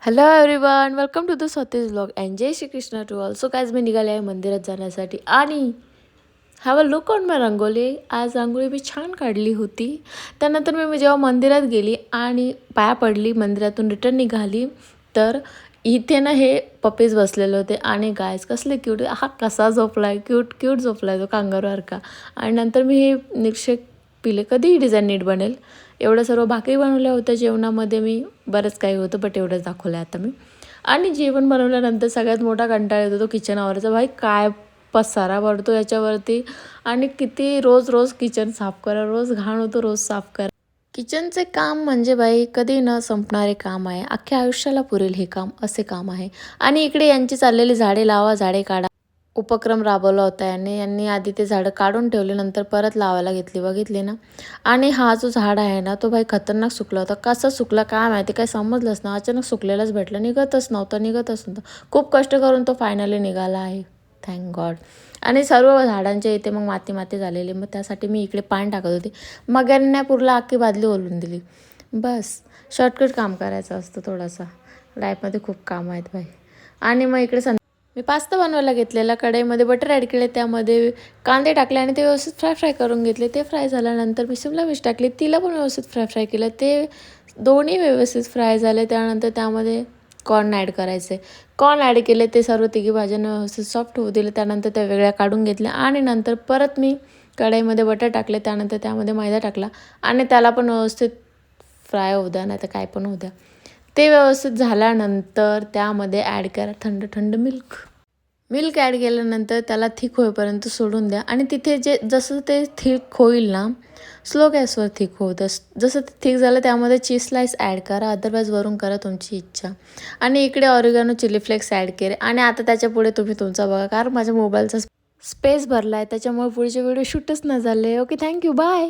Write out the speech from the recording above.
Hello everyone, welcome to the स्वतःच vlog and जय Shri Krishna to all. So कायच मी निघाले आहे मंदिरात जाण्यासाठी आणि have a look on my rangoli. आज रांगोळी मी छान काढली होती. त्यानंतर मी जेव्हा मंदिरात गेली आणि पाया पडली, मंदिरातून रिटर्न निघाली, तर इथे ना हे पप्पीज बसलेले होते आणि गायस कसले क्यूट. हा कसा झोपला आहे, क्यूट क्यूट झोपला आहे तो कांगारूसारखा. आणि नंतर मी हे निक्षेप पिले, कधी ही डिझाईन नीट बनेल. एवढं सर्व भाकरी बनवल्या होत्या जेवणामध्ये. मी बरंच काही होतं बट एवढंच दाखवलं आहे आता मी. आणि जेवण बनवल्यानंतर सगळ्यात मोठा कंटाळा येतो तो किचन आवरायचा. भाई काय पसारा पडतो याच्यावरती आणि किती रोज रोज किचन साफ करा, रोज घाण होतो, रोज साफ करा. किचनचे काम म्हणजे बाई कधी न संपणारे काम आहे. अख्ख्या आयुष्याला पुरेल हे काम, असे काम आहे. आणि इकडे यांची चाललेली झाडे लावा झाडे काढा उपक्रम राबवला होता यांनी आधी ते झाडं काढून ठेवले, नंतर परत लावायला घेतली, बघितले ना. आणि हा जो झाड आहे ना तो भाई खतरनाक सुकला होता. कसं सुकला काय माहिती, काही समजलंच ना. अचानक सुकलेलाच भेटलं, निघतच नव्हतं. खूप कष्ट करून तो फायनली निघाला आहे, थँक गॉड. आणि सर्व झाडांच्या इथे मग माती माती झालेली. मग त्यासाठी मी इकडे पाणी टाकत होते. मग यांना पुरला अख्खी बादली ओलून दिली. बस शॉर्टकट काम करायचं असतं थोडासा. लाईफमध्ये खूप काम आहेत भाई. आणि मग इकडे मी पास्ता बनवायला घेतलेला. कढईमध्ये बटर ॲड केले, त्यामध्ये कांदे टाकले आणि ते व्यवस्थित फ्राय करून घेतले. ते फ्राय झाल्यानंतर मी शिमला मिर्च टाकली, तिला पण व्यवस्थित फ्राय केलं. ते दोन्ही व्यवस्थित फ्राय झाले. त्यानंतर त्यामध्ये कॉर्न ॲड करायचे. कॉर्न ॲड केले, ते सर्व तिघी भाज्यांना व्यवस्थित सॉफ्ट होऊ दिले. त्यानंतर त्या वेगळ्या काढून घेतल्या आणि नंतर परत मी कढईमध्ये बटर टाकले. त्यानंतर त्यामध्ये मैदा टाकला आणि त्याला पण व्यवस्थित फ्राय होऊ द्या, नाही तर काय पण होऊ द्या. ते व्यवस्थित झाल्यानंतर त्यामध्ये ॲड करा थंड थंड मिल्क ॲड केल्यानंतर त्याला थिक होईपर्यंत सोडून द्या. आणि तिथे जसं ते थिक होईल ना, स्लो गॅसवर थिक होतं. जसं ते थिक झालं त्यामध्ये चीज स्लाइस ॲड करा, अदरवाईज वरून करा तुमची इच्छा. आणि इकडे ऑरिगॅनो चिली फ्लेक्स ॲड केले. आणि आता त्याच्यापुढे तुम्ही तुमचा बघा, कारण माझ्या मोबाईलचा स्पेस भरला आहे, त्याच्यामुळे पुढचे व्हिडिओ शूटच न झाले. Okay, thank you, bye.